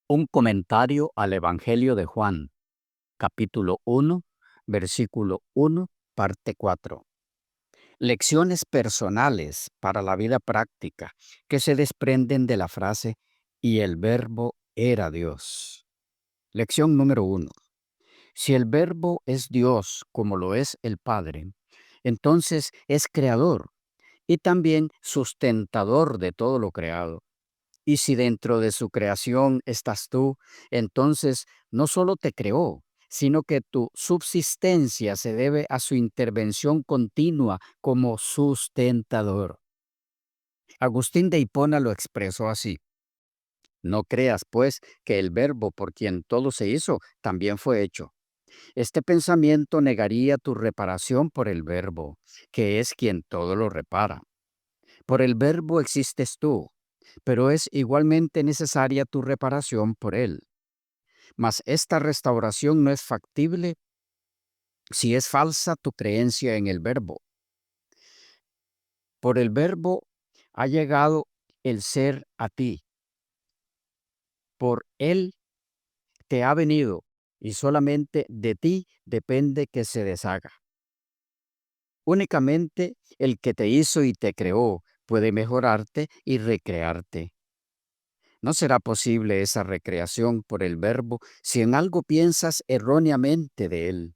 Un comentario al Evangelio de Juan, capítulo 1, versículo 1, parte 4. Lecciones personales para la vida práctica que se desprenden de la frase "y el verbo era Dios". Lección número 1. Si el verbo es Dios como lo es el Padre, entonces es creador y también sustentador de todo lo creado. Y si dentro de su creación estás tú, entonces no solo te creó, sino que tu subsistencia se debe a su intervención continua como sustentador. Agustín de Hipona lo expresó así: no creas, pues, que el verbo por quien todo se hizo también fue hecho. Este pensamiento negaría tu reparación por el verbo, que es quien todo lo repara. Por el verbo existes tú, pero es igualmente necesaria tu reparación por él. Mas esta restauración no es factible si es falsa tu creencia en el verbo. Por el verbo ha llegado el ser a ti. Por él te ha venido y solamente de ti depende que se deshaga. Únicamente el que te hizo y te creó puede mejorarte y recrearte. No será posible esa recreación por el verbo si en algo piensas erróneamente de él.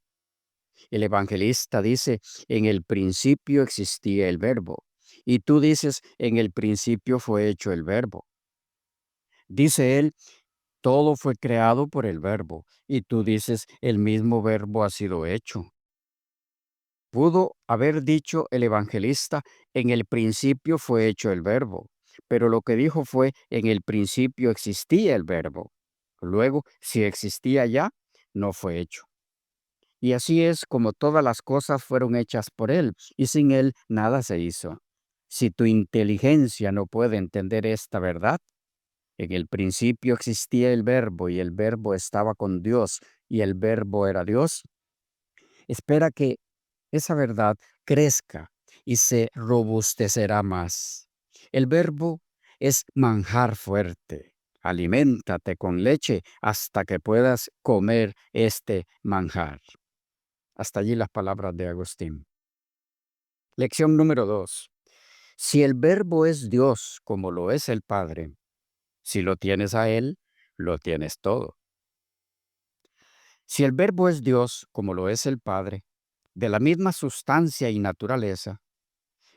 El evangelista dice, en el principio existía el verbo. Y tú dices, en el principio fue hecho el verbo. Dice él, todo fue creado por el verbo. Y tú dices, el mismo verbo ha sido hecho. Pudo haber dicho el evangelista, en el principio fue hecho el verbo, pero lo que dijo fue, en el principio existía el verbo. Luego, si existía ya, no fue hecho. Y así es como todas las cosas fueron hechas por él, y sin él nada se hizo. Si tu inteligencia no puede entender esta verdad, en el principio existía el verbo, y el verbo estaba con Dios, y el verbo era Dios, espera que esa verdad crezca y se robustecerá más. El verbo es manjar fuerte. Aliméntate con leche hasta que puedas comer este manjar. Hasta allí las palabras de Agustín. Lección número 2. Si el verbo es Dios como lo es el Padre, si lo tienes a Él, lo tienes todo. Si el verbo es Dios como lo es el Padre, de la misma sustancia y naturaleza,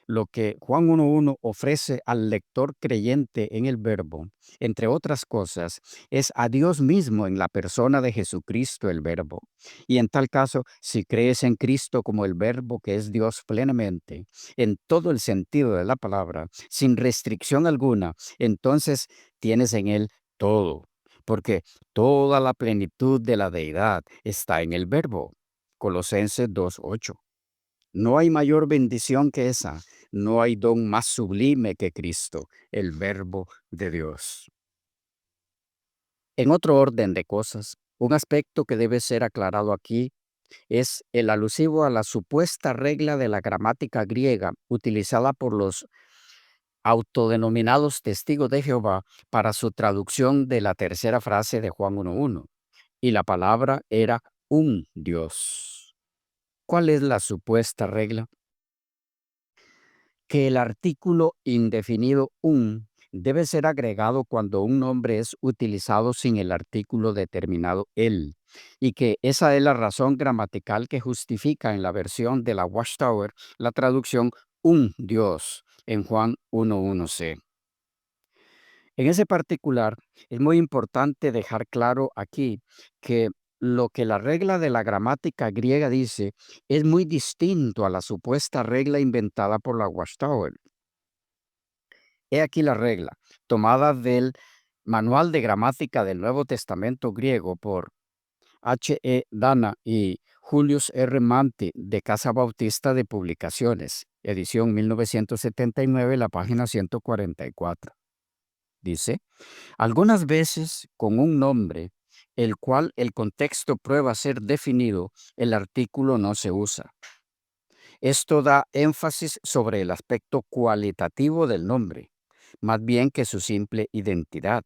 lo que Juan 1.1 ofrece al lector creyente en el Verbo, entre otras cosas, es a Dios mismo en la persona de Jesucristo el Verbo. Y en tal caso, si crees en Cristo como el Verbo que es Dios plenamente, en todo el sentido de la palabra, sin restricción alguna, entonces tienes en Él todo, porque toda la plenitud de la deidad está en el Verbo. Colosenses 2.8. No hay mayor bendición que esa. No hay don más sublime que Cristo, el Verbo de Dios. En otro orden de cosas, un aspecto que debe ser aclarado aquí es el alusivo a la supuesta regla de la gramática griega utilizada por los autodenominados testigos de Jehová para su traducción de la tercera frase de Juan 1.1. Y la palabra era un Dios. ¿Cuál es la supuesta regla? Que el artículo indefinido un debe ser agregado cuando un nombre es utilizado sin el artículo determinado el, y que esa es la razón gramatical que justifica en la versión de la Watchtower la traducción un Dios en Juan 1.1c. En ese particular, es muy importante dejar claro aquí que lo que la regla de la gramática griega dice es muy distinto a la supuesta regla inventada por la Watchtower. He aquí la regla, tomada del Manual de Gramática del Nuevo Testamento griego por H. E. Dana y Julius R. Manti de Casa Bautista de Publicaciones, edición 1979, la página 144. Dice, algunas veces con un nombre, el cual el contexto prueba ser definido, el artículo no se usa. Esto da énfasis sobre el aspecto cualitativo del nombre, más bien que su simple identidad.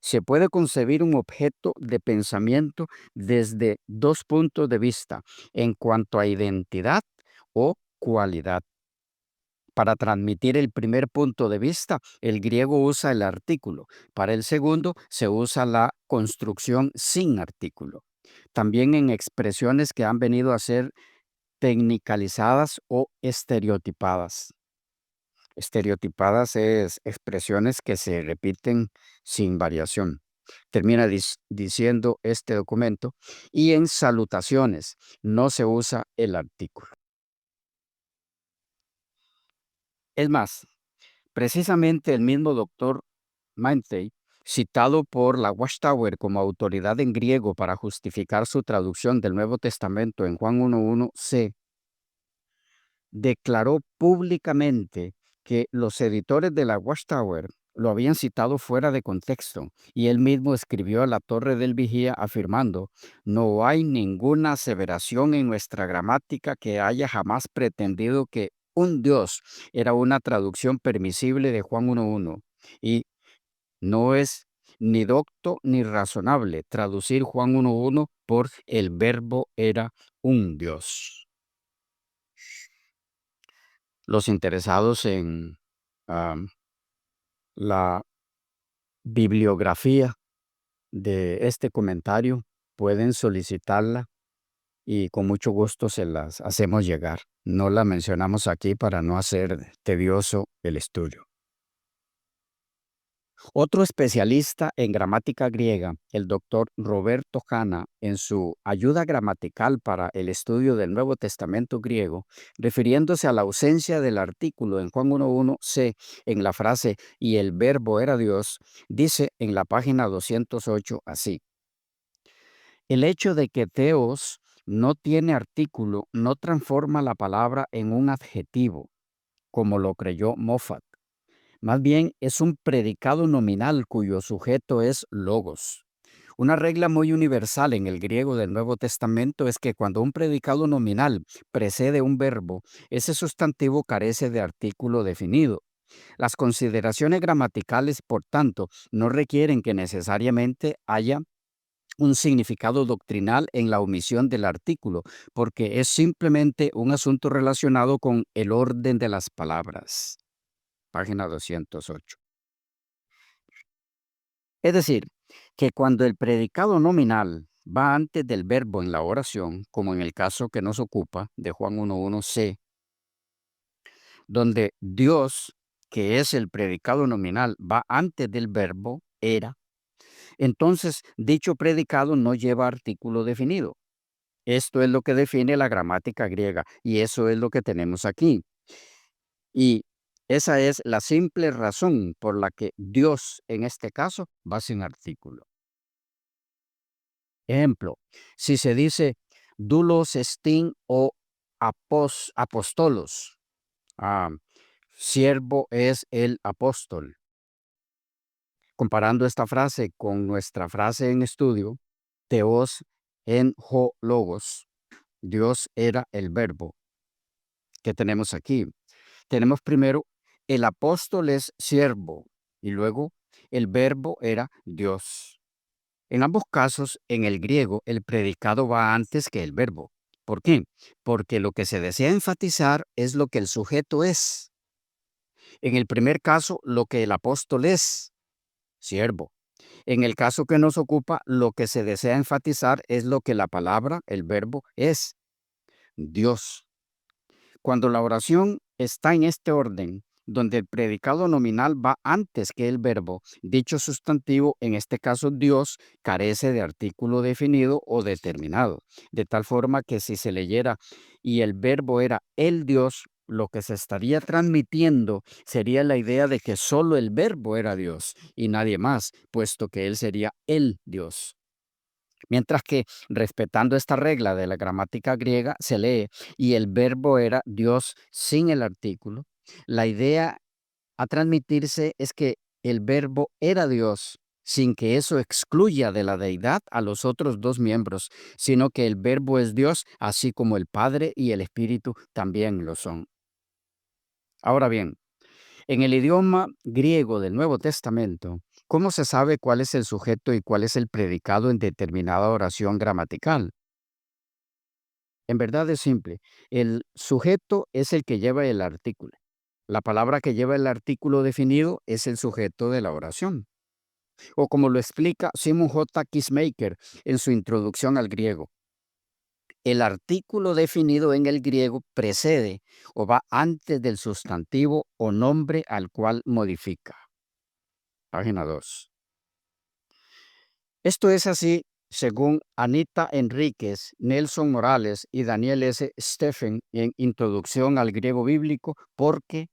Se puede concebir un objeto de pensamiento desde dos puntos de vista en cuanto a identidad o cualidad. Para transmitir el primer punto de vista, el griego usa el artículo. Para el segundo, se usa la construcción sin artículo. También en expresiones que han venido a ser tecnicalizadas o estereotipadas. Estereotipadas es expresiones que se repiten sin variación. Termina diciendo este documento, y en salutaciones no se usa el artículo. Es más, precisamente el mismo doctor Mantei, citado por la Watchtower como autoridad en griego para justificar su traducción del Nuevo Testamento en Juan 1:1c, declaró públicamente que los editores de la Watchtower lo habían citado fuera de contexto, y él mismo escribió a la Torre del Vigía afirmando: no hay ninguna aseveración en nuestra gramática que haya jamás pretendido que un Dios era una traducción permisible de Juan 1:1, y no es ni docto ni razonable traducir Juan 1:1 por el verbo era un Dios. Los interesados en la bibliografía de este comentario pueden solicitarla y con mucho gusto se las hacemos llegar. No la mencionamos aquí para no hacer tedioso el estudio. Otro especialista en gramática griega, el doctor Roberto Hanna, en su Ayuda gramatical para el estudio del Nuevo Testamento griego, refiriéndose a la ausencia del artículo en Juan 1:1c en la frase "y el verbo era Dios", dice en la página 208 así: el hecho de que Theos no tiene artículo no transforma la palabra en un adjetivo, como lo creyó Moffat. Más bien es un predicado nominal cuyo sujeto es logos. Una regla muy universal en el griego del Nuevo Testamento es que cuando un predicado nominal precede un verbo, ese sustantivo carece de artículo definido. Las consideraciones gramaticales, por tanto, no requieren que necesariamente haya un significado doctrinal en la omisión del artículo, porque es simplemente un asunto relacionado con el orden de las palabras. Página 208. Es decir, que cuando el predicado nominal va antes del verbo en la oración, como en el caso que nos ocupa de Juan 1:1c, donde Dios, que es el predicado nominal, va antes del verbo era, entonces dicho predicado no lleva artículo definido. Esto es lo que define la gramática griega y eso es lo que tenemos aquí. Y esa es la simple razón por la que Dios, en este caso, va sin artículo. Ejemplo, si se dice doulos estin o apostolos, ah, siervo es el apóstol. Comparando esta frase con nuestra frase en estudio, Theos en ho logos, Dios era el verbo. ¿Qué tenemos aquí? Tenemos primero, el apóstol es siervo y luego el verbo era Dios. En ambos casos, en el griego, el predicado va antes que el verbo. ¿Por qué? Porque lo que se desea enfatizar es lo que el sujeto es. En el primer caso, lo que el apóstol es, siervo. En el caso que nos ocupa, lo que se desea enfatizar es lo que la palabra, el verbo, es, Dios. Cuando la oración está en este orden, donde el predicado nominal va antes que el verbo, dicho sustantivo, en este caso Dios, carece de artículo definido o determinado, de tal forma que si se leyera y el verbo era el Dios, lo que se estaría transmitiendo sería la idea de que solo el verbo era Dios y nadie más, puesto que él sería el Dios. Mientras que, respetando esta regla de la gramática griega, se lee y el verbo era Dios sin el artículo. La idea a transmitirse es que el verbo era Dios sin que eso excluya de la deidad a los otros dos miembros, sino que el verbo es Dios, así como el Padre y el Espíritu también lo son. Ahora bien, en el idioma griego del Nuevo Testamento, ¿Cómo se sabe cuál es el sujeto y cuál es el predicado en determinada oración gramatical? En verdad es simple. El sujeto es el que lleva el artículo. La palabra que lleva el artículo definido es el sujeto de la oración. O como lo explica Simon J. Kissmaker en su introducción al griego. El artículo definido en el griego precede o va antes del sustantivo o nombre al cual modifica. Página 2. Esto es así según Anita Enríquez, Nelson Morales y Daniel S. Steffen en Introducción al Griego Bíblico, porque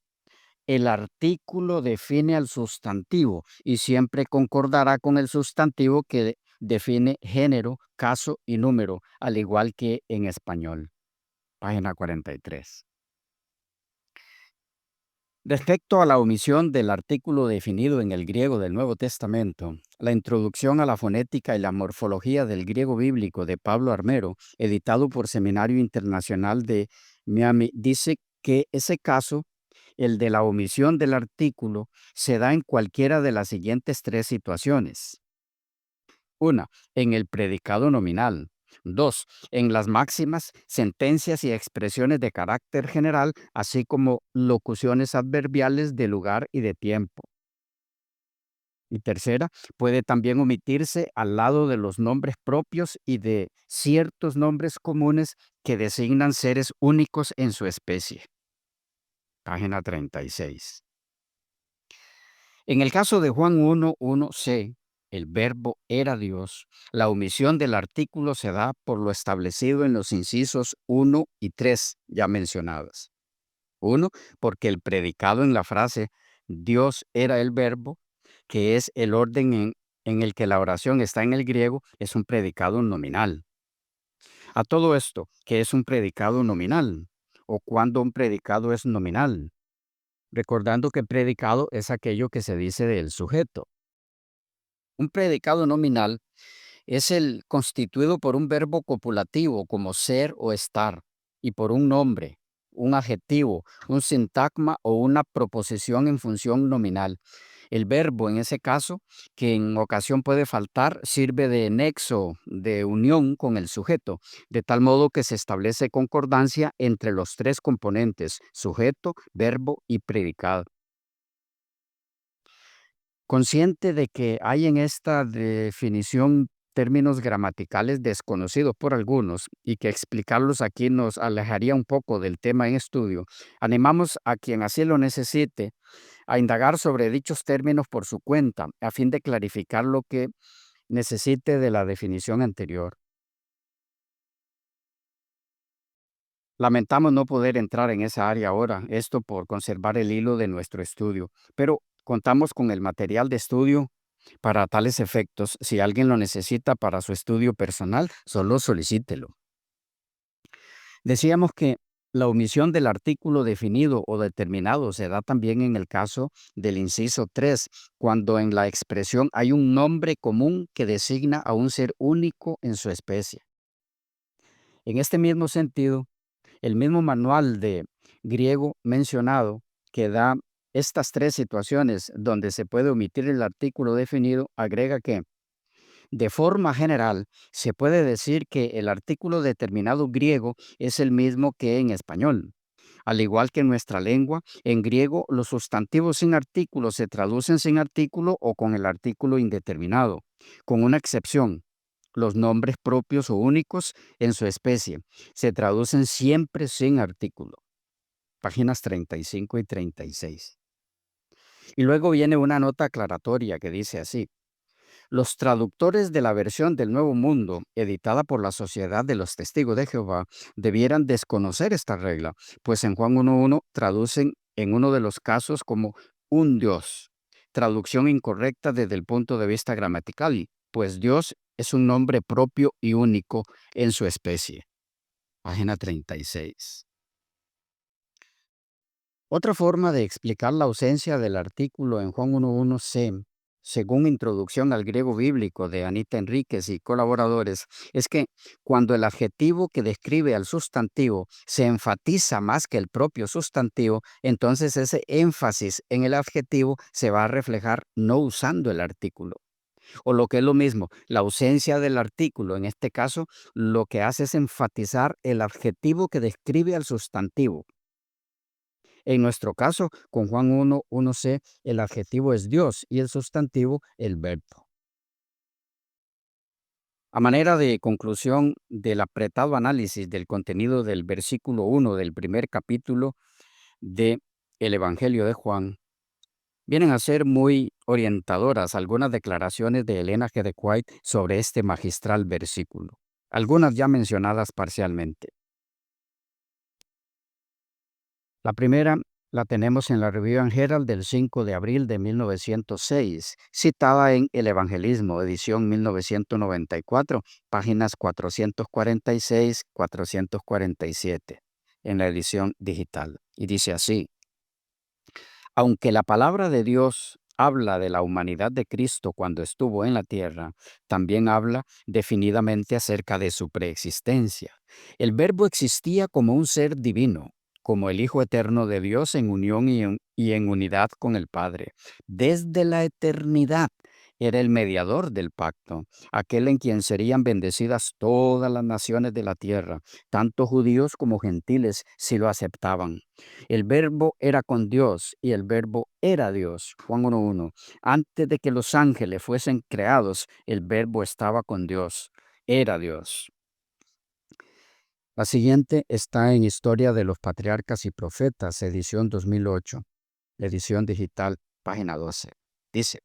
el artículo define al sustantivo y siempre concordará con el sustantivo que define género, caso y número, al igual que en español. Página 43. Respecto a la omisión del artículo definido en el griego del Nuevo Testamento, la introducción a la fonética y la morfología del griego bíblico de Pablo Armero, editado por Seminario Internacional de Miami, dice que ese caso, el de la omisión del artículo, se da en cualquiera de las siguientes tres situaciones. Una, en el predicado nominal. Dos, en las máximas, sentencias y expresiones de carácter general, así como locuciones adverbiales de lugar y de tiempo. Y tercera, puede también omitirse al lado de los nombres propios y de ciertos nombres comunes que designan seres únicos en su especie. Página 36. En el caso de Juan 1:1c, el verbo era Dios, la omisión del artículo se da por lo establecido en los incisos 1 y 3 ya mencionados. 1, porque el predicado en la frase Dios era el verbo, que es el orden en el que la oración está en el griego, es un predicado nominal. A todo esto, ¿qué es un predicado nominal? ¿O cuándo un predicado es nominal? Recordando que predicado es aquello que se dice del sujeto. Un predicado nominal es el constituido por un verbo copulativo como ser o estar y por un nombre, un adjetivo, un sintagma o una proposición en función nominal. El verbo en ese caso, que en ocasión puede faltar, sirve de nexo, de unión con el sujeto, de tal modo que se establece concordancia entre los tres componentes, sujeto, verbo y predicado. Consciente de que hay en esta definición términos gramaticales desconocidos por algunos y que explicarlos aquí nos alejaría un poco del tema en estudio, animamos a quien así lo necesite a indagar sobre dichos términos por su cuenta, a fin de clarificar lo que necesite de la definición anterior. Lamentamos no poder entrar en esa área ahora, esto por conservar el hilo de nuestro estudio, pero contamos con el material de estudio para tales efectos. Si alguien lo necesita para su estudio personal, solo solicítelo. Decíamos que la omisión del artículo definido o determinado se da también en el caso del inciso 3, cuando en la expresión hay un nombre común que designa a un ser único en su especie. En este mismo sentido, el mismo manual de griego mencionado que da estas tres situaciones donde se puede omitir el artículo definido, agrega que de forma general, se puede decir que el artículo determinado griego es el mismo que en español. Al igual que en nuestra lengua, en griego los sustantivos sin artículo se traducen sin artículo o con el artículo indeterminado, con una excepción. Los nombres propios o únicos en su especie se traducen siempre sin artículo. Páginas 35 y 36. Y luego viene una nota aclaratoria que dice así. Los traductores de la versión del Nuevo Mundo, editada por la Sociedad de los Testigos de Jehová, debieran desconocer esta regla, pues en Juan 1.1 traducen en uno de los casos como un Dios, traducción incorrecta desde el punto de vista gramatical, pues Dios es un nombre propio y único en su especie. Página 36. Otra forma de explicar la ausencia del artículo en Juan 1.1c según Introducción al Griego Bíblico de Anita Enríquez y colaboradores, es que cuando el adjetivo que describe al sustantivo se enfatiza más que el propio sustantivo, entonces ese énfasis en el adjetivo se va a reflejar no usando el artículo. O lo que es lo mismo, la ausencia del artículo, en este caso, lo que hace es enfatizar el adjetivo que describe al sustantivo. En nuestro caso, con Juan 1:1c, el adjetivo es Dios y el sustantivo el verbo. A manera de conclusión del apretado análisis del contenido del versículo 1 del primer capítulo de el Evangelio de Juan, vienen a ser muy orientadoras algunas declaraciones de Elena G. de White sobre este magistral versículo, algunas ya mencionadas parcialmente. La primera la tenemos en la Review and Herald del 5 de abril de 1906, citada en El Evangelismo, edición 1994, páginas 446-447, en la edición digital. Y dice así: aunque la palabra de Dios habla de la humanidad de Cristo cuando estuvo en la tierra, también habla definidamente acerca de su preexistencia. El Verbo existía como un ser divino, como el Hijo eterno de Dios en unión y en unidad con el Padre. Desde la eternidad era el mediador del pacto, aquel en quien serían bendecidas todas las naciones de la tierra, tanto judíos como gentiles, si lo aceptaban. El Verbo era con Dios y el Verbo era Dios. Juan 1:1. Antes de que los ángeles fuesen creados, el Verbo estaba con Dios. Era Dios. La siguiente está en Historia de los Patriarcas y Profetas, edición 2008, edición digital, página 12. Dice: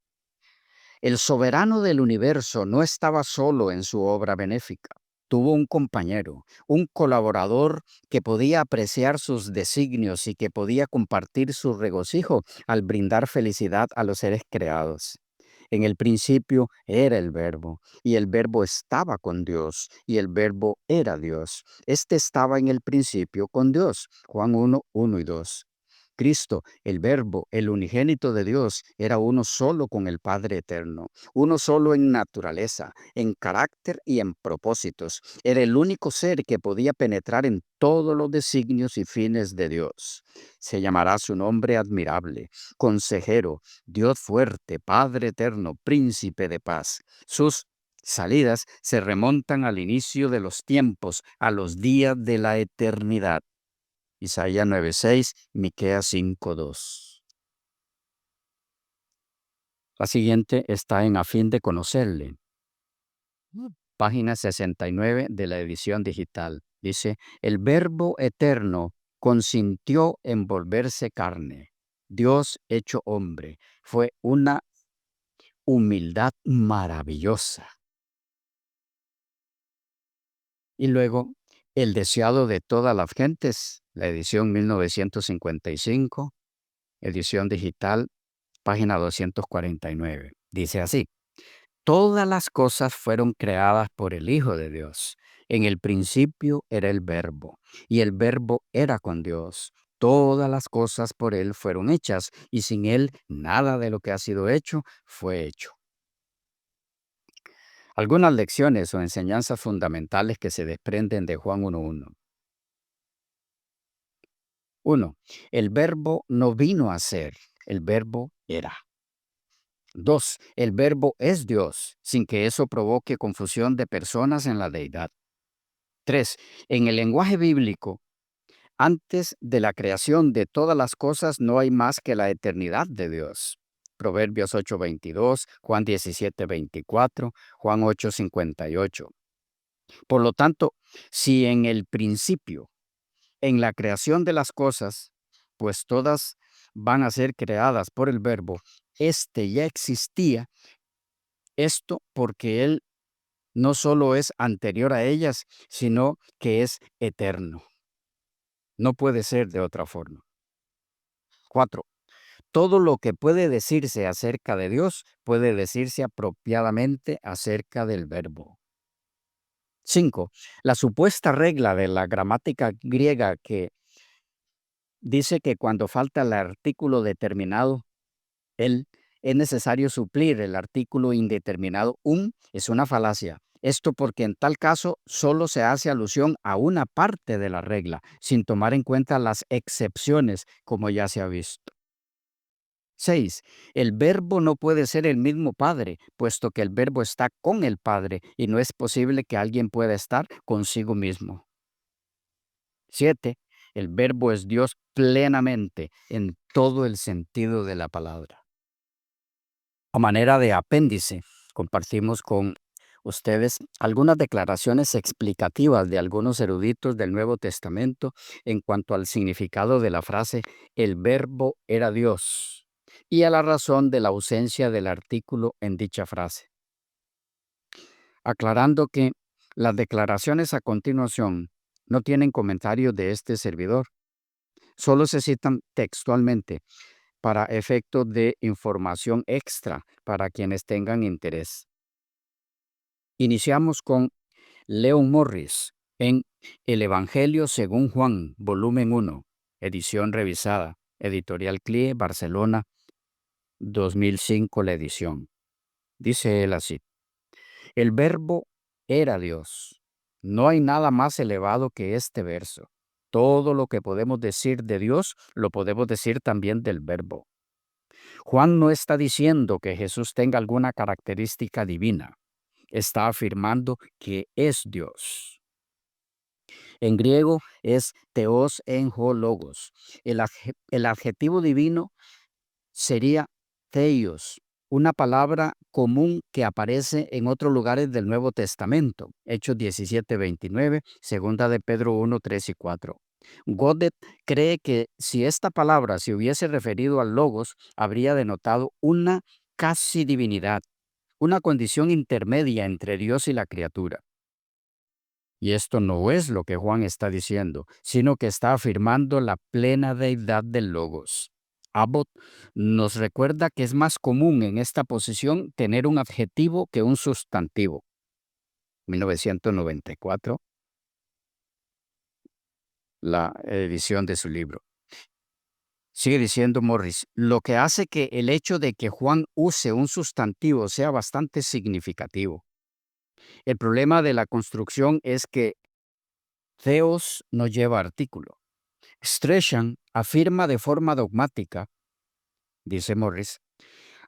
el soberano del universo no estaba solo en su obra benéfica. Tuvo un compañero, un colaborador que podía apreciar sus designios y que podía compartir su regocijo al brindar felicidad a los seres creados. En el principio era el Verbo, y el Verbo estaba con Dios, y el Verbo era Dios. Este estaba en el principio con Dios. Juan 1:1 y 2. Cristo, el Verbo, el unigénito de Dios, era uno solo con el Padre eterno, uno solo en naturaleza, en carácter y en propósitos. Era el único ser que podía penetrar en todos los designios y fines de Dios. Se llamará su nombre admirable, consejero, Dios fuerte, Padre eterno, príncipe de paz. Sus salidas se remontan al inicio de los tiempos, a los días de la eternidad. Isaías 9:6, Miqueas 5:2. La siguiente está en A fin de conocerle, página 69 de la edición digital. Dice: el Verbo eterno consintió en volverse carne. Dios hecho hombre. Fue una humildad maravillosa. Y luego, el deseado de todas las gentes, la edición 1955, edición digital, página 249. Dice así: todas las cosas fueron creadas por el Hijo de Dios. En el principio era el Verbo, y el Verbo era con Dios. Todas las cosas por Él fueron hechas, y sin Él nada de lo que ha sido hecho fue hecho. Algunas lecciones o enseñanzas fundamentales que se desprenden de Juan 1:1. 1. El Verbo no vino a ser, el Verbo era. 2. El Verbo es Dios, sin que eso provoque confusión de personas en la deidad. 3. En el lenguaje bíblico, antes de la creación de todas las cosas no hay más que la eternidad de Dios. Proverbios 8:22, Juan 17:24, Juan 8:58. Por lo tanto, si en el principio, en la creación de las cosas, pues todas van a ser creadas por el Verbo, este ya existía. Esto porque Él no solo es anterior a ellas, sino que es eterno. No puede ser de otra forma. 4. Todo lo que puede decirse acerca de Dios puede decirse apropiadamente acerca del Verbo. 5. La supuesta regla de la gramática griega que dice que cuando falta el artículo determinado, el es necesario suplir el artículo indeterminado un es una falacia. Esto porque en tal caso solo se hace alusión a una parte de la regla, sin tomar en cuenta las excepciones, como ya se ha visto. 6. El verbo no puede ser el mismo Padre, puesto que el verbo está con el Padre y no es posible que alguien pueda estar consigo mismo. 7. El verbo es Dios plenamente en todo el sentido de la palabra. A manera de apéndice, compartimos con ustedes algunas declaraciones explicativas de algunos eruditos del Nuevo Testamento en cuanto al significado de la frase "el verbo era Dios" y a la razón de la ausencia del artículo en dicha frase, aclarando que las declaraciones a continuación no tienen comentarios de este servidor, solo se citan textualmente para efecto de información extra para quienes tengan interés. Iniciamos con Leon Morris en El Evangelio según Juan, volumen 1, edición revisada, editorial CLIE, Barcelona, 2005 la edición. Dice él así: el verbo era Dios. No hay nada más elevado que este verso. Todo lo que podemos decir de Dios lo podemos decir también del verbo. Juan no está diciendo que Jesús tenga alguna característica divina. Está afirmando que es Dios. En griego es theos en ho logos. El adjetivo divino sería theos, una palabra común que aparece en otros lugares del Nuevo Testamento, Hechos 17:29, segunda de Pedro 1, 3 y 4. Godet cree que si esta palabra se hubiese referido al logos, habría denotado una casi divinidad, una condición intermedia entre Dios y la criatura. Y esto no es lo que Juan está diciendo, sino que está afirmando la plena deidad del Logos. Abbott nos recuerda que es más común en esta posición tener un adjetivo que un sustantivo. 1994, la edición de su libro. Sigue diciendo Morris, lo que hace que el hecho de que Juan use un sustantivo sea bastante significativo. El problema de la construcción es que theos no lleva artículo. Strachan afirma de forma dogmática, dice Morris,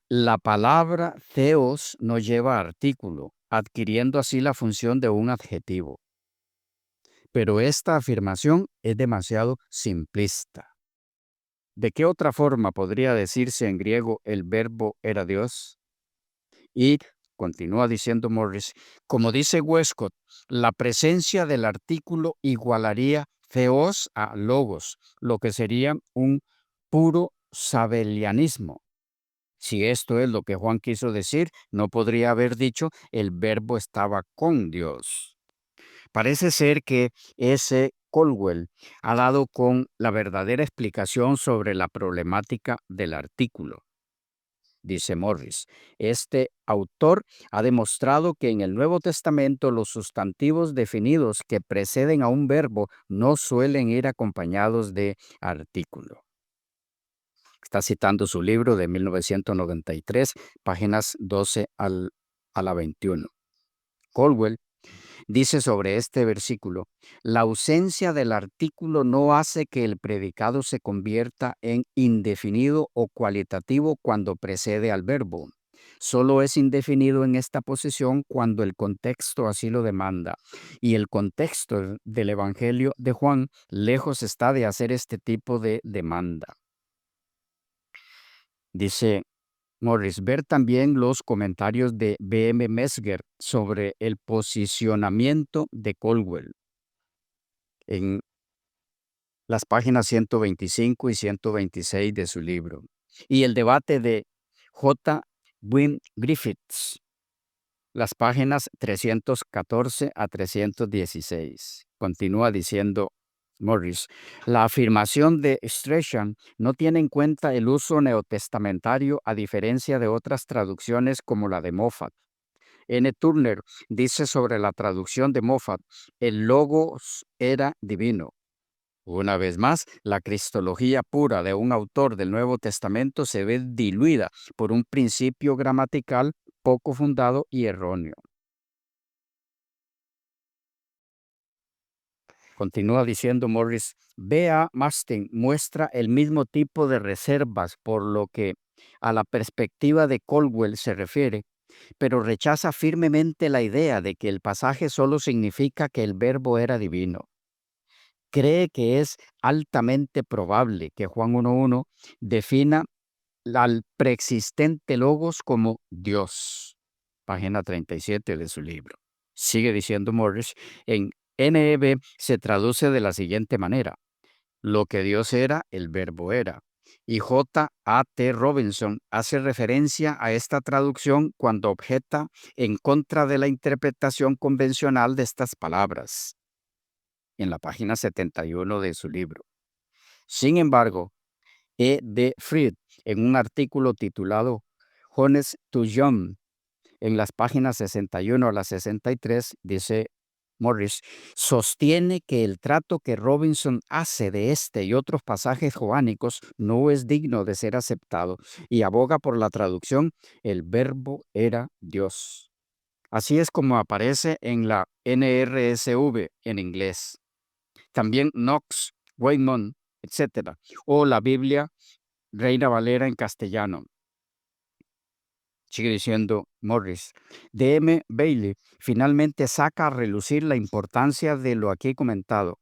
la palabra theos no lleva artículo, adquiriendo así la función de un adjetivo. Pero esta afirmación es demasiado simplista. ¿De qué otra forma podría decirse en griego el verbo era Dios? Y, continúa diciendo Morris, como dice Westcott, la presencia del artículo igualaría theos a logos, lo que sería un puro sabelianismo. Si esto es lo que Juan quiso decir, no podría haber dicho el verbo estaba con Dios. Parece ser que S. Colwell ha dado con la verdadera explicación sobre la problemática del artículo. Dice Morris, este autor ha demostrado que en el Nuevo Testamento los sustantivos definidos que preceden a un verbo no suelen ir acompañados de artículo. Está citando su libro de 1993, páginas 12 a la 21. Colwell dice sobre este versículo, la ausencia del artículo no hace que el predicado se convierta en indefinido o cualitativo cuando precede al verbo. Solo es indefinido en esta posición cuando el contexto así lo demanda. Y el contexto del Evangelio de Juan lejos está de hacer este tipo de demanda. Dice Morris, ver también los comentarios de B.M. Mesger sobre el posicionamiento de Colwell en las páginas 125 y 126 de su libro, y el debate de J. Wynne Griffiths, las páginas 314 a 316. Continúa diciendo Morris, la afirmación de Strachan no tiene en cuenta el uso neotestamentario a diferencia de otras traducciones como la de Moffat. N. Turner dice sobre la traducción de Moffat, el logos era divino. Una vez más, la cristología pura de un autor del Nuevo Testamento se ve diluida por un principio gramatical poco fundado y erróneo. Continúa diciendo Morris, B.A. Mastin muestra el mismo tipo de reservas por lo que a la perspectiva de Caldwell se refiere, pero rechaza firmemente la idea de que el pasaje solo significa que el verbo era divino. Cree que es altamente probable que Juan 1.1 defina al preexistente Logos como Dios. Página 37 de su libro. Sigue diciendo Morris, en NEB se traduce de la siguiente manera: lo que Dios era, el verbo era. Y J. A. T. Robinson hace referencia a esta traducción cuando objeta en contra de la interpretación convencional de estas palabras, en la página 71 de su libro. Sin embargo, E. D. Fried, en un artículo titulado Jones to John, en las páginas 61 a la 63, dice Morris, sostiene que el trato que Robinson hace de este y otros pasajes joánicos no es digno de ser aceptado y aboga por la traducción el verbo era Dios. Así es como aparece en la NRSV en inglés. También Knox, Weymouth, etc. O la Biblia Reina Valera en castellano. Sigue diciendo Morris. D.M. Bailey finalmente saca a relucir la importancia de lo aquí comentado.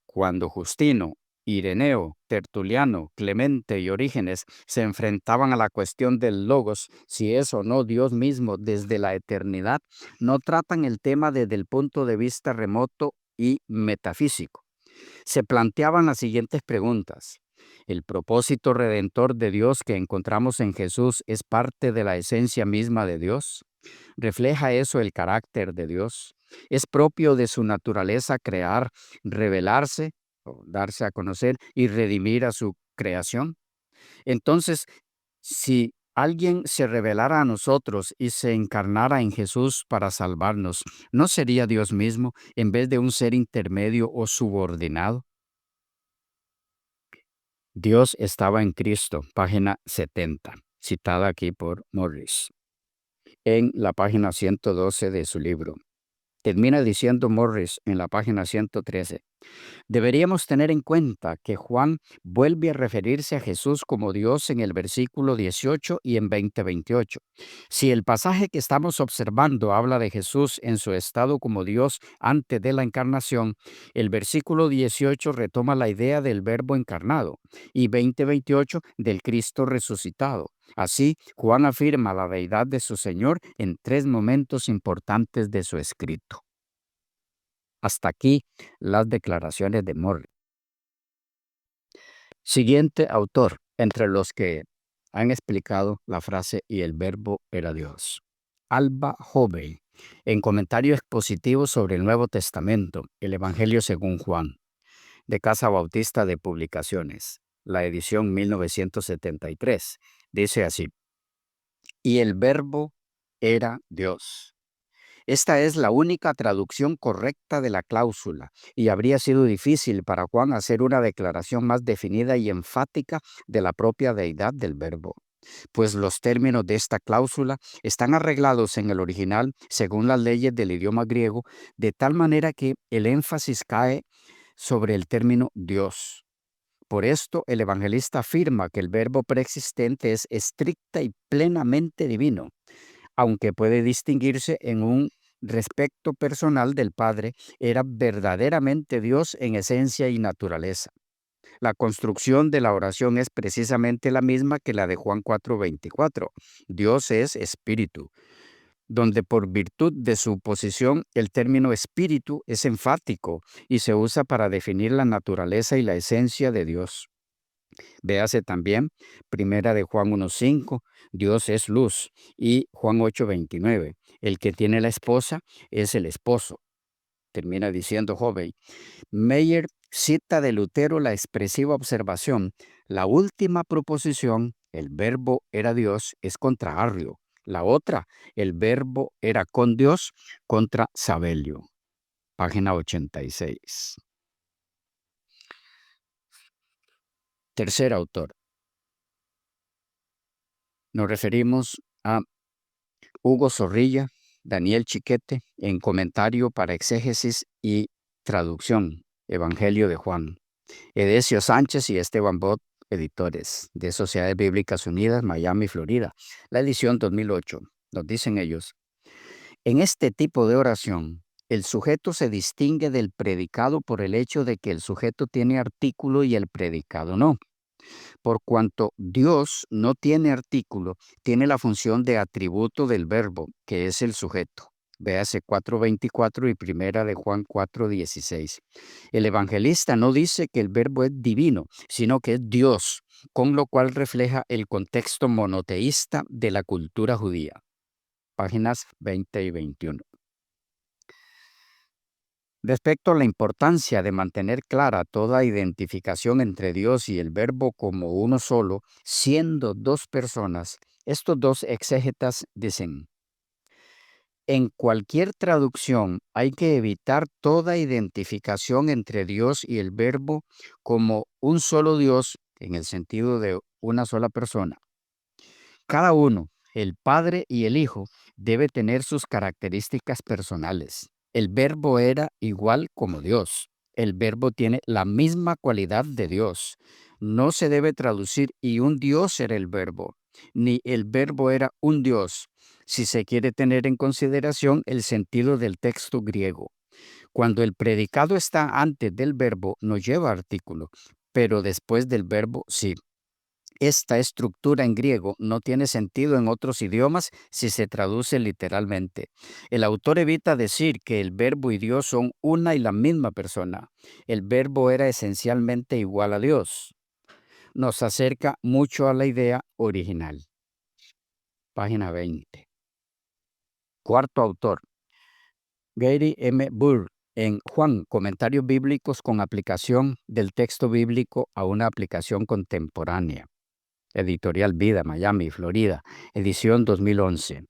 Cuando Justino, Ireneo, Tertuliano, Clemente y Orígenes se enfrentaban a la cuestión del logos, si es o no Dios mismo desde la eternidad, no tratan el tema desde el punto de vista remoto y metafísico. Se planteaban las siguientes preguntas. ¿El propósito redentor de Dios que encontramos en Jesús es parte de la esencia misma de Dios? ¿Refleja eso el carácter de Dios? ¿Es propio de su naturaleza crear, revelarse, o darse a conocer y redimir a su creación? Entonces, si alguien se revelara a nosotros y se encarnara en Jesús para salvarnos, ¿no sería Dios mismo en vez de un ser intermedio o subordinado? Dios estaba en Cristo, página 70, citada aquí por Morris, en la página 112 de su libro. Termina diciendo Morris en la página 113. Deberíamos tener en cuenta que Juan vuelve a referirse a Jesús como Dios en el versículo 18 y en 20:28. Si el pasaje que estamos observando habla de Jesús en su estado como Dios antes de la encarnación, el versículo 18 retoma la idea del Verbo encarnado y 20:28 del Cristo resucitado. Así, Juan afirma la deidad de su Señor en tres momentos importantes de su escrito. Hasta aquí las declaraciones de Morris. Siguiente autor, entre los que han explicado la frase y el verbo era Dios. Alba Hovey, en comentario expositivo sobre el Nuevo Testamento, el Evangelio según Juan, de Casa Bautista de Publicaciones, la edición 1973, dice así: y el verbo era Dios. Esta es la única traducción correcta de la cláusula, y habría sido difícil para Juan hacer una declaración más definida y enfática de la propia deidad del verbo, pues los términos de esta cláusula están arreglados en el original según las leyes del idioma griego, de tal manera que el énfasis cae sobre el término Dios. Por esto, el evangelista afirma que el verbo preexistente es estricta y plenamente divino, aunque puede distinguirse en un respecto personal del Padre, era verdaderamente Dios en esencia y naturaleza. La construcción de la oración es precisamente la misma que la de Juan 4:24. Dios es espíritu, donde por virtud de su posición el término espíritu es enfático y se usa para definir la naturaleza y la esencia de Dios. Véase también Primera de Juan 1:5, Dios es luz, y Juan 8:29, el que tiene la esposa es el esposo. Termina diciendo Hovey. Meyer cita de Lutero la expresiva observación: la última proposición, el verbo era Dios, es contra Arrio. La otra, el verbo era con Dios, contra Sabelio. Página 86. Tercer autor. Nos referimos a Hugo Zorrilla, Daniel Chiquete, en Comentario para Exégesis y Traducción, Evangelio de Juan. Edesio Sánchez y Esteban Bot, editores de Sociedades Bíblicas Unidas, Miami, Florida. La edición 2008. Nos dicen ellos: en este tipo de oración, el sujeto se distingue del predicado por el hecho de que el sujeto tiene artículo y el predicado no. Por cuanto Dios no tiene artículo, tiene la función de atributo del verbo, que es el sujeto. Véase 4:24 y primera de Juan 4:16. El evangelista no dice que el verbo es divino, sino que es Dios, con lo cual refleja el contexto monoteísta de la cultura judía. Páginas 20 y 21. Respecto a la importancia de mantener clara toda identificación entre Dios y el Verbo como uno solo, siendo dos personas, estos dos exégetas dicen: en cualquier traducción hay que evitar toda identificación entre Dios y el Verbo como un solo Dios en el sentido de una sola persona. Cada uno, el Padre y el Hijo, debe tener sus características personales. El Verbo era igual como Dios. El Verbo tiene la misma cualidad de Dios. No se debe traducir y un Dios era el Verbo, ni el Verbo era un Dios, si se quiere tener en consideración el sentido del texto griego. Cuando el predicado está antes del verbo, no lleva artículo, pero después del verbo sí. Esta estructura en griego no tiene sentido en otros idiomas si se traduce literalmente. El autor evita decir que el verbo y Dios son una y la misma persona. El verbo era esencialmente igual a Dios. Nos acerca mucho a la idea original. Página 20. Cuarto autor, Gary M. Burr, en Juan, Comentarios Bíblicos con aplicación del texto bíblico a una aplicación contemporánea. Editorial Vida, Miami, Florida, edición 2011.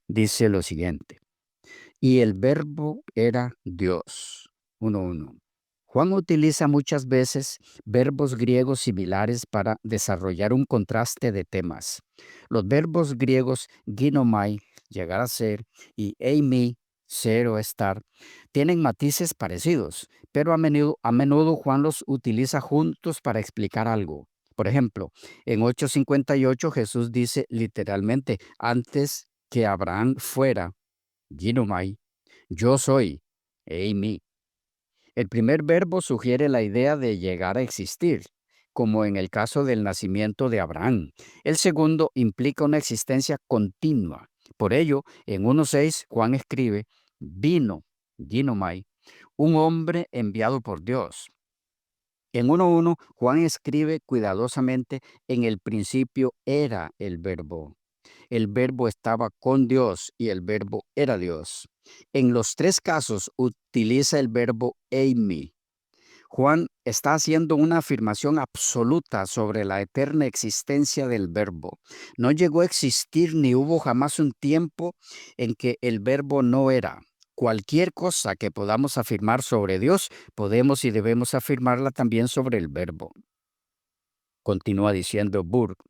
Dice lo siguiente: y el verbo era Dios. 1:1. Juan utiliza muchas veces verbos griegos similares para desarrollar un contraste de temas. Los verbos griegos ginomai, llegar a ser, y eimi, ser o estar, tienen matices parecidos, pero a menudo Juan los utiliza juntos para explicar algo. Por ejemplo, en 8:58 Jesús dice literalmente: antes que Abraham fuera, ginomai, yo soy, eimi. El primer verbo sugiere la idea de llegar a existir, como en el caso del nacimiento de Abraham. El segundo implica una existencia continua. Por ello, en 1:6 Juan escribe: vino, ginomai, un hombre enviado por Dios. En 1:1 Juan escribe cuidadosamente: en el principio era el verbo. El verbo estaba con Dios y el verbo era Dios. En los tres casos utiliza el verbo eimi. Juan está haciendo una afirmación absoluta sobre la eterna existencia del verbo. No llegó a existir ni hubo jamás un tiempo en que el verbo no era. Cualquier cosa que podamos afirmar sobre Dios, podemos y debemos afirmarla también sobre el verbo. Continúa diciendo Burke: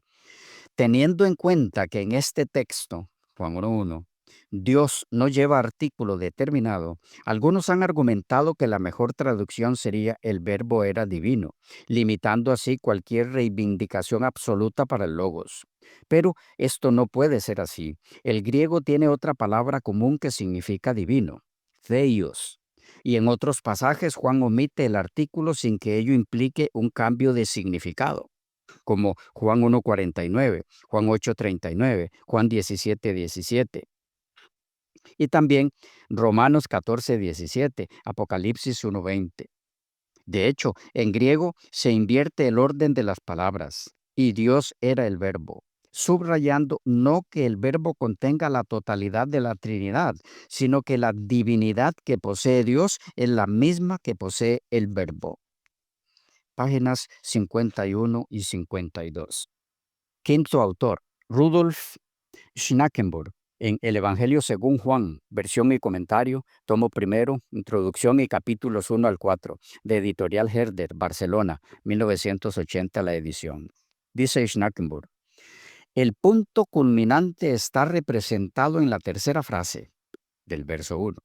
teniendo en cuenta que en este texto, Juan 1:1, Dios no lleva artículo determinado, algunos han argumentado que la mejor traducción sería el verbo era divino, limitando así cualquier reivindicación absoluta para el logos. Pero esto no puede ser así. El griego tiene otra palabra común que significa divino, theos. Y en otros pasajes Juan omite el artículo sin que ello implique un cambio de significado, como Juan 1:49, Juan 8:39, Juan 17:17. Y también Romanos 14:17, Apocalipsis 1:20. De hecho, en griego se invierte el orden de las palabras, y Dios era el verbo, subrayando no que el verbo contenga la totalidad de la Trinidad, sino que la divinidad que posee Dios es la misma que posee el verbo. Páginas 51 y 52. Quinto autor, Rudolf Schnackenburg, En el Evangelio según Juan, versión y comentario, tomo primero, introducción y capítulos 1 al 4, de Editorial Herder, Barcelona, 1980 la edición. Dice Schnackenburg, el punto culminante está representado en la tercera frase del verso 1,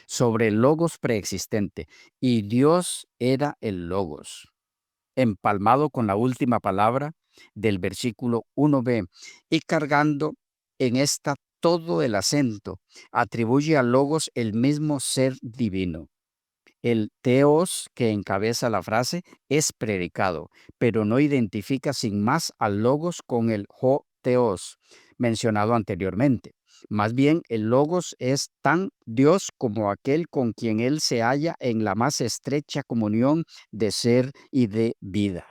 sobre el logos preexistente, y Dios era el logos, empalmado con la última palabra del versículo 1b y cargando en esta todo el acento, atribuye al logos el mismo ser divino. El teos que encabeza la frase es predicado, pero no identifica sin más al logos con el ho teos mencionado anteriormente. Más bien, el logos es tan Dios como aquel con quien él se halla en la más estrecha comunión de ser y de vida.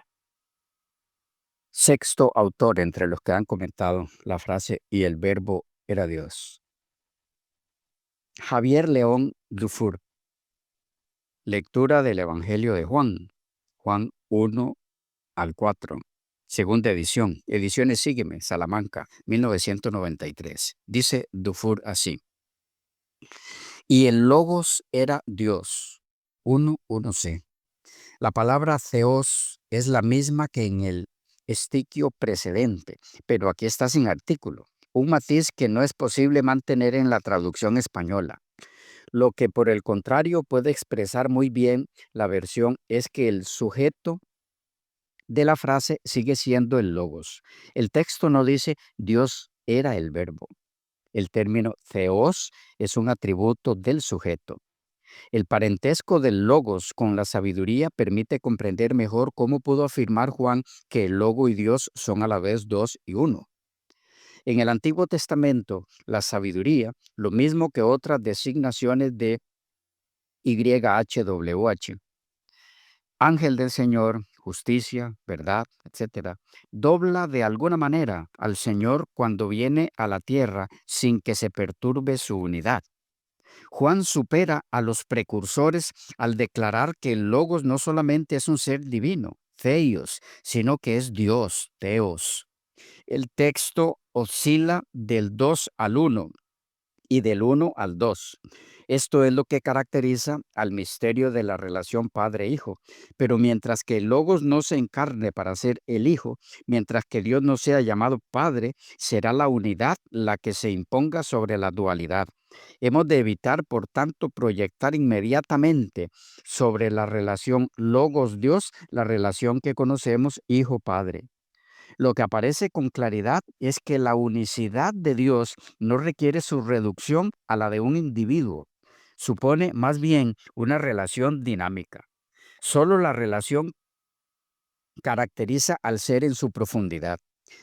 Sexto autor entre los que han comentado la frase y el verbo era Dios. Javier León Dufour. Lectura del Evangelio de Juan. Juan 1 al 4. Segunda edición. Ediciones Sígueme, Salamanca, 1993. Dice Dufour así. Y el Logos era Dios. 1:1c. La palabra theos es la misma que en el estiquio precedente, pero aquí está sin artículo. Un matiz que no es posible mantener en la traducción española. Lo que por el contrario puede expresar muy bien la versión es que el sujeto de la frase sigue siendo el logos. El texto no dice Dios era el verbo. El término theos es un atributo del sujeto. El parentesco del logos con la sabiduría permite comprender mejor cómo pudo afirmar Juan que el logo y Dios son a la vez dos y uno. En el Antiguo Testamento, la sabiduría, lo mismo que otras designaciones de YHWH, ángel del Señor, justicia, verdad, etc., dobla de alguna manera al Señor cuando viene a la tierra sin que se perturbe su unidad. Juan supera a los precursores al declarar que el Logos no solamente es un ser divino, Theos, sino que es Dios, Theos. El texto oscila del 2 al 1 y del 1 al 2. Esto es lo que caracteriza al misterio de la relación padre-hijo. Pero mientras que el Logos no se encarne para ser el Hijo, mientras que Dios no sea llamado Padre, será la unidad la que se imponga sobre la dualidad. Hemos de evitar, por tanto, proyectar inmediatamente sobre la relación Logos-Dios la relación que conocemos Hijo-Padre. Lo que aparece con claridad es que la unicidad de Dios no requiere su reducción a la de un individuo. Supone más bien una relación dinámica. Solo la relación caracteriza al ser en su profundidad.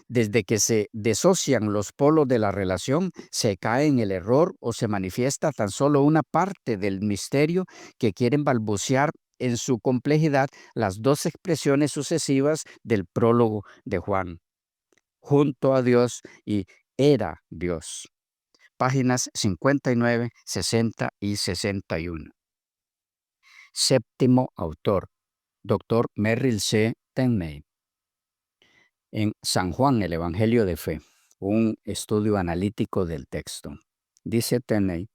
Desde que se desocian los polos de la relación, se cae en el error o se manifiesta tan solo una parte del misterio que quieren balbucear en su complejidad las dos expresiones sucesivas del prólogo de Juan. Junto a Dios y era Dios. Páginas 59, 60 y 61. Séptimo autor, Dr. Merrill C. Tenney. En San Juan, el Evangelio de Fe, un estudio analítico del texto. Dice Tenney,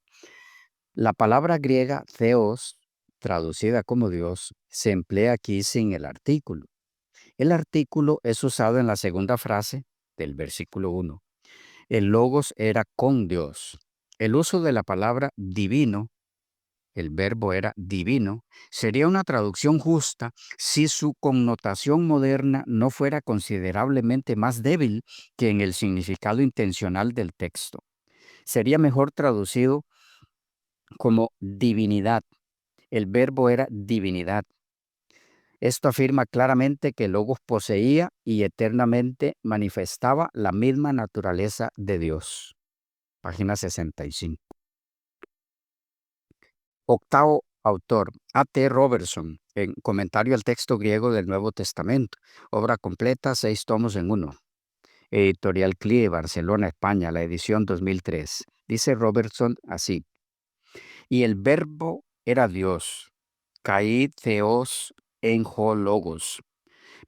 la palabra griega theos, traducida como Dios, se emplea aquí sin el artículo. El artículo es usado en la segunda frase del versículo 1. El logos era con Dios. El uso de la palabra divino, el verbo era divino, sería una traducción justa si su connotación moderna no fuera considerablemente más débil que en el significado intencional del texto. Sería mejor traducido como divinidad. El verbo era divinidad. Esto afirma claramente que el Logos poseía y eternamente manifestaba la misma naturaleza de Dios. Página 65. Octavo autor, A.T. Robertson, en Comentario al texto griego del Nuevo Testamento, obra completa, 6 tomos en 1. Editorial CLIE, Barcelona, España, la edición 2003. Dice Robertson así, y el verbo era Dios, kai theos en ho logos.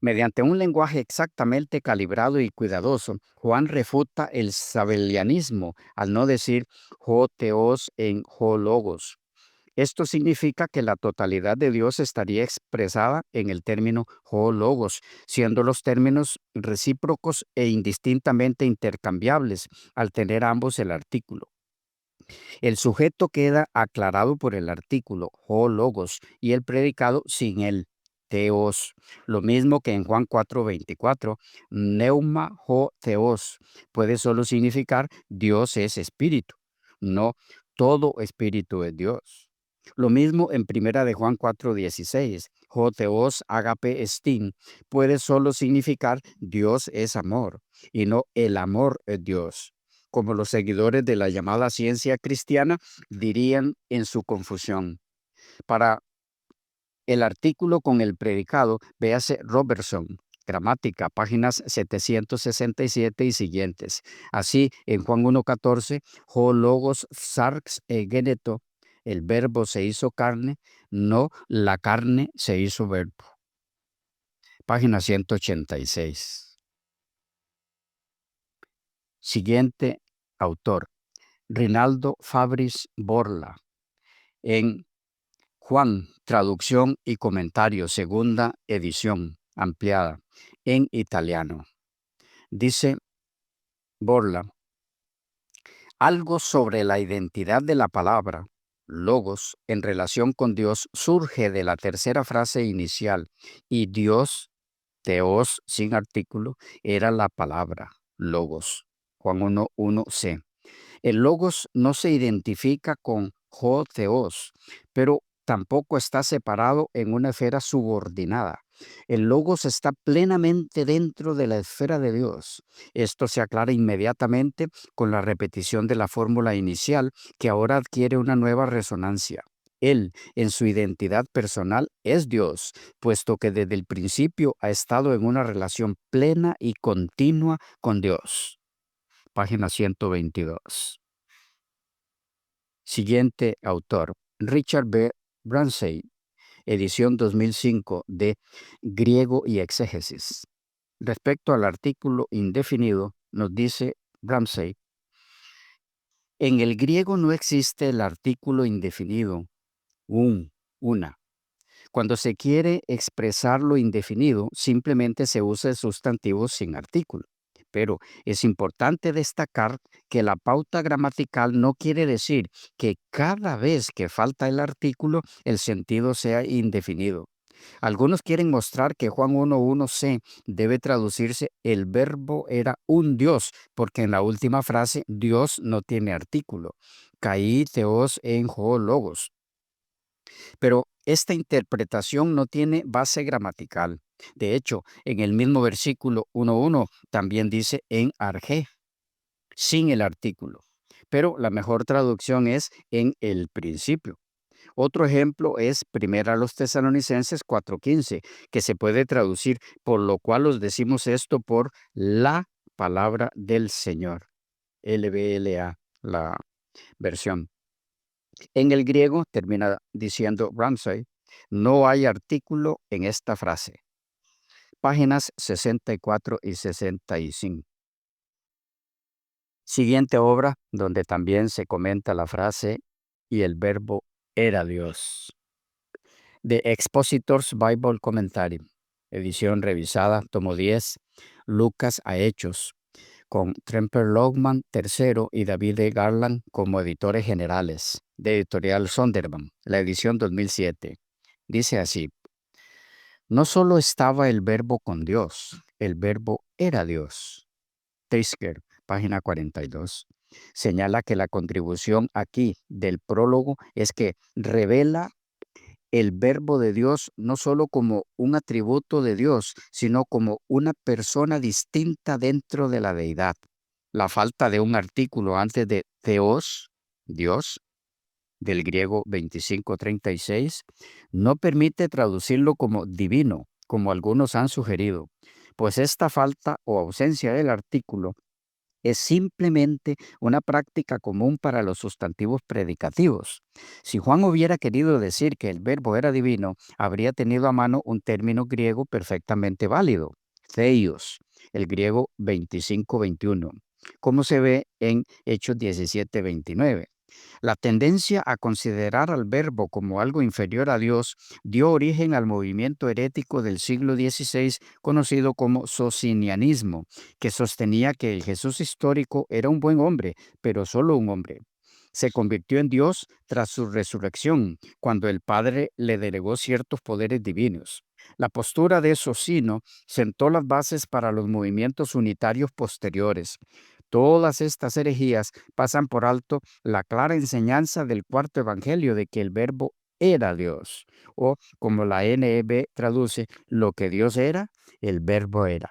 Mediante un lenguaje exactamente calibrado y cuidadoso, Juan refuta el sabelianismo al no decir ho theos en ho logos. Esto significa que la totalidad de Dios estaría expresada en el término ho logos, siendo los términos recíprocos e indistintamente intercambiables al tener ambos el artículo. El sujeto queda aclarado por el artículo ho logos y el predicado sin él, theos. Lo mismo que en Juan 4:24, neuma ho theos puede solo significar Dios es espíritu, no todo espíritu es Dios. Lo mismo en Primera de Juan 4:16, ho theos agape estin puede solo significar Dios es amor y no el amor es Dios, como los seguidores de la llamada ciencia cristiana dirían en su confusión. Para el artículo con el predicado, véase Robertson, Gramática, páginas 767 y siguientes. Así, en Juan 1:14, ho logos sarx geneto, el verbo se hizo carne, no la carne se hizo verbo. Página 186. Siguiente autor, Rinaldo Fabris Borla, en Juan, traducción y comentario, segunda edición, ampliada, en italiano. Dice Borla, algo sobre la identidad de la palabra, logos, en relación con Dios, surge de la tercera frase inicial, y Dios, teos, sin artículo, era la palabra, logos. Juan 1:1c. El logos no se identifica con ho theos, pero tampoco está separado en una esfera subordinada. El logos está plenamente dentro de la esfera de Dios. Esto se aclara inmediatamente con la repetición de la fórmula inicial, que ahora adquiere una nueva resonancia. Él, en su identidad personal, es Dios, puesto que desde el principio ha estado en una relación plena y continua con Dios. Página 122. Siguiente autor, Richard B. Ramsey, edición 2005 de Griego y Exégesis. Respecto al artículo indefinido, nos dice Ramsey, en el griego no existe el artículo indefinido, una. Cuando se quiere expresar lo indefinido, simplemente se usa el sustantivo sin artículo. Pero es importante destacar que la pauta gramatical no quiere decir que cada vez que falta el artículo, el sentido sea indefinido. Algunos quieren mostrar que Juan 1:1c debe traducirse el verbo era un Dios, porque en la última frase Dios no tiene artículo. Caí teos en ho logos. Pero esta interpretación no tiene base gramatical. De hecho, en el mismo versículo 1:1 también dice en arjé, sin el artículo. Pero la mejor traducción es en el principio. Otro ejemplo es 1 Tesalonicenses 4:15, que se puede traducir, por lo cual os decimos esto por la palabra del Señor. LBLA, la versión. En el griego, termina diciendo Ramsay, no hay artículo en esta frase. Páginas 64 y 65. Siguiente obra, donde también se comenta la frase y el verbo era Dios. The Expositor's Bible Commentary, edición revisada, tomo 10, Lucas a Hechos, con Tremper Logman III y David E. Garland como editores generales, de Editorial Sonderman, la edición 2007. Dice así, no solo estaba el verbo con Dios, el verbo era Dios. Teisker, página 42. Señala que la contribución aquí del prólogo es que revela el verbo de Dios no solo como un atributo de Dios, sino como una persona distinta dentro de la deidad. La falta de un artículo antes de theos, Dios, del griego 25:36, no permite traducirlo como divino, como algunos han sugerido, pues esta falta o ausencia del artículo es simplemente una práctica común para los sustantivos predicativos. Si Juan hubiera querido decir que el verbo era divino, habría tenido a mano un término griego perfectamente válido, theos, el griego 25-21, como se ve en Hechos 17-29. La tendencia a considerar al verbo como algo inferior a Dios dio origen al movimiento herético del siglo XVI conocido como socinianismo, que sostenía que el Jesús histórico era un buen hombre, pero solo un hombre. Se convirtió en Dios tras su resurrección, cuando el Padre le delegó ciertos poderes divinos. La postura de Socino sentó las bases para los movimientos unitarios posteriores. Todas estas herejías pasan por alto la clara enseñanza del cuarto evangelio de que el verbo era Dios, o como la NEB traduce, lo que Dios era, el verbo era.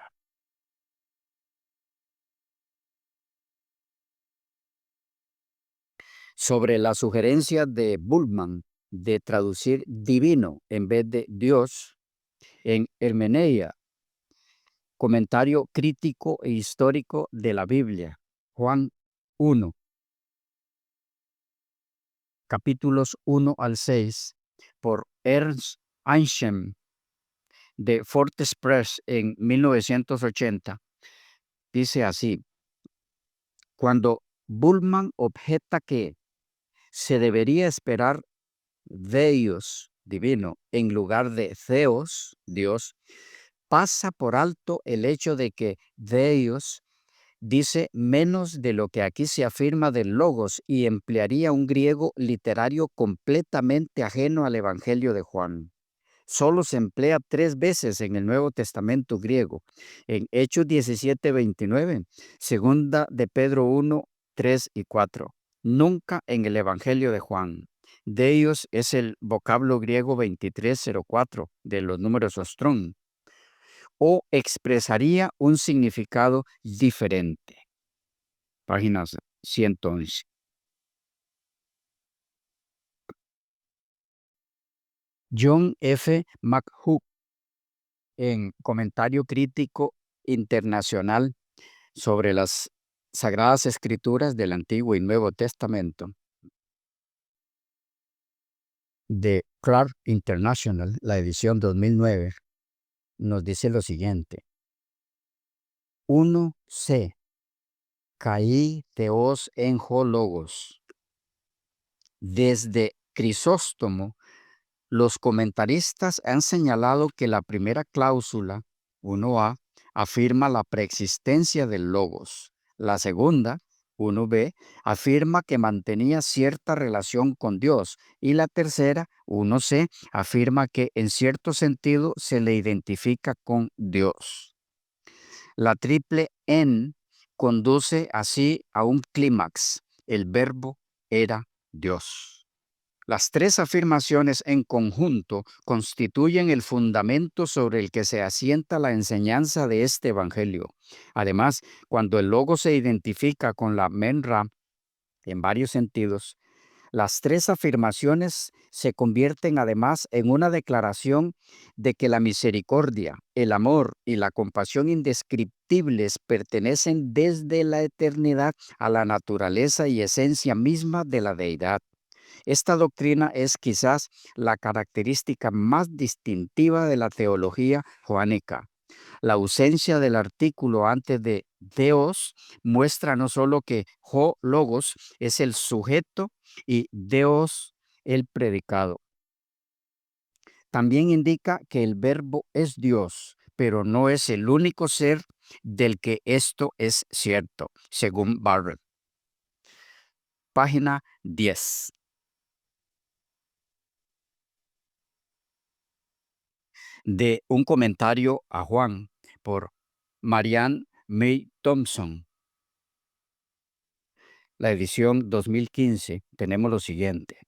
Sobre la sugerencia de Bullman de traducir divino en vez de Dios en Hermeneia, comentario crítico e histórico de la Biblia, Juan 1, capítulos 1 al 6, por Ernst Einchem de Fortes Press en 1980, dice así: cuando Bullman objeta que se debería esperar Deus, divino, en lugar de Theos, Dios, pasa por alto el hecho de que Deus dice menos de lo que aquí se afirma del Logos y emplearía un griego literario completamente ajeno al Evangelio de Juan. Solo se emplea 3 veces en el Nuevo Testamento griego, en Hechos 17-29, segunda de Pedro 1, 3 y 4. Nunca en el Evangelio de Juan. Deus es el vocablo griego 2304 de los números Strong, o expresaría un significado diferente. Páginas 111. John F. McHugh, en Comentario Crítico Internacional sobre las Sagradas Escrituras del Antiguo y Nuevo Testamento, de Clark International, la edición 2009, nos dice lo siguiente: 1c. Kai theos en ho logos. Desde Crisóstomo, los comentaristas han señalado que la primera cláusula, 1a, afirma la preexistencia del logos. La segunda, 1b, afirma que mantenía cierta relación con Dios. Y la tercera, 1c, afirma que en cierto sentido se le identifica con Dios. La triple en conduce así a un clímax. El verbo era Dios. Las 3 afirmaciones en conjunto constituyen el fundamento sobre el que se asienta la enseñanza de este evangelio. Además, cuando el logo se identifica con la menra en varios sentidos, las 3 afirmaciones se convierten además en una declaración de que la misericordia, el amor y la compasión indescriptibles pertenecen desde la eternidad a la naturaleza y esencia misma de la deidad. Esta doctrina es quizás la característica más distintiva de la teología joánica. La ausencia del artículo antes de Deos muestra no solo que ho logos es el sujeto y Deos el predicado. También indica que el verbo es Dios, pero no es el único ser del que esto es cierto, según Barrett. Página 10. De un comentario a Juan por Marianne May Thompson. La edición 2015, tenemos lo siguiente: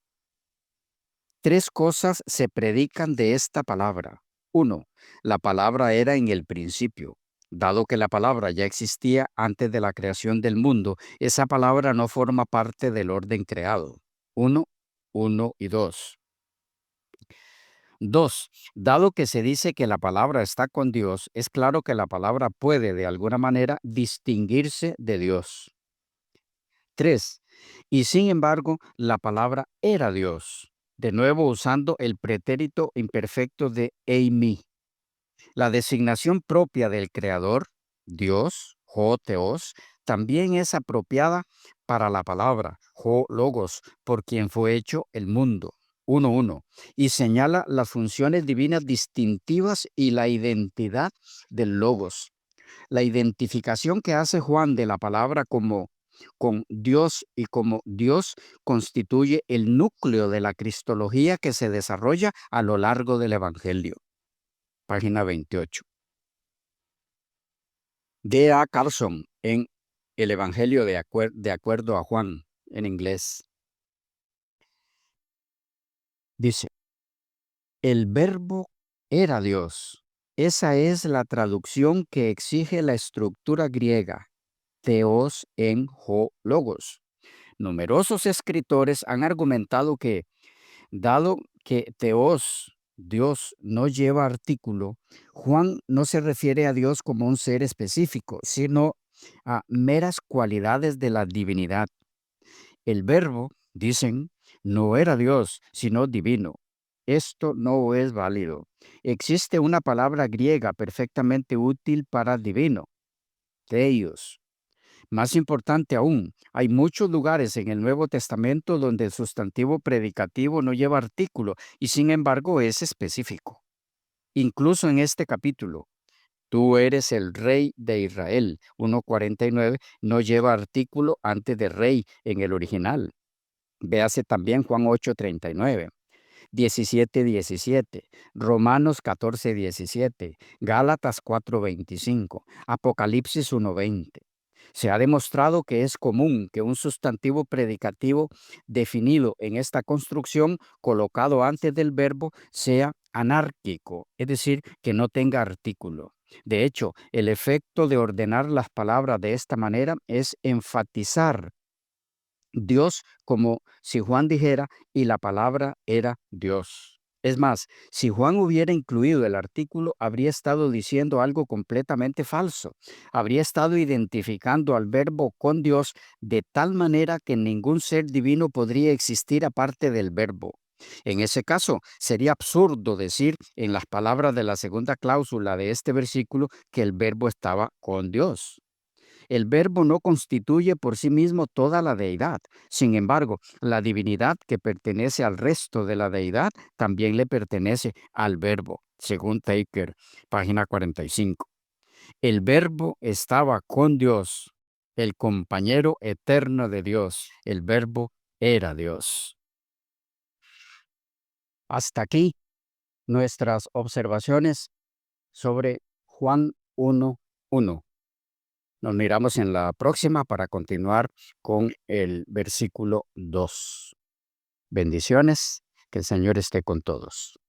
3 cosas se predican de esta palabra. 1. La palabra era en el principio. Dado que la palabra ya existía antes de la creación del mundo, esa palabra no forma parte del orden creado. 1, 1 y 2. 2. Dado que se dice que la palabra está con Dios, es claro que la palabra puede de alguna manera distinguirse de Dios. 3. Y sin embargo, la palabra era Dios, de nuevo usando el pretérito imperfecto de eimi. La designación propia del Creador, Dios, ho theos, también es apropiada para la palabra, ho logos, por quien fue hecho el mundo, 1:1, y señala las funciones divinas distintivas y la identidad del logos. La identificación que hace Juan de la palabra como con Dios y como Dios constituye el núcleo de la cristología que se desarrolla a lo largo del Evangelio. Página 28. D.A. Carlson en El Evangelio de acuerdo a Juan, en inglés, dice, el verbo era Dios. Esa es la traducción que exige la estructura griega, theos en ho logos. Numerosos escritores han argumentado que, dado que theos, Dios, no lleva artículo, Juan no se refiere a Dios como un ser específico, sino a meras cualidades de la divinidad. El verbo, dicen, no era Dios, sino divino. Esto no es válido. Existe una palabra griega perfectamente útil para divino, theos. Más importante aún, hay muchos lugares en el Nuevo Testamento donde el sustantivo predicativo no lleva artículo y sin embargo es específico. Incluso en este capítulo, tú eres el rey de Israel, 1:49, no lleva artículo antes de rey en el original. Véase también Juan 8:39. 17:17, Romanos 14:17, Gálatas 4:25, Apocalipsis 1:20. Se ha demostrado que es común que un sustantivo predicativo definido en esta construcción, colocado antes del verbo, sea anárquico, es decir, que no tenga artículo. De hecho, el efecto de ordenar las palabras de esta manera es enfatizar Dios como si Juan dijera, y la palabra era Dios. Es más, si Juan hubiera incluido el artículo, habría estado diciendo algo completamente falso. Habría estado identificando al verbo con Dios de tal manera que ningún ser divino podría existir aparte del verbo. En ese caso, sería absurdo decir en las palabras de la segunda cláusula de este versículo que el verbo estaba con Dios. El verbo no constituye por sí mismo toda la deidad. Sin embargo, la divinidad que pertenece al resto de la deidad también le pertenece al verbo, según Taker, página 45. El verbo estaba con Dios, el compañero eterno de Dios. El verbo era Dios. Hasta aquí nuestras observaciones sobre Juan 1:1. Nos miramos en la próxima para continuar con el versículo 2. Bendiciones, que el Señor esté con todos.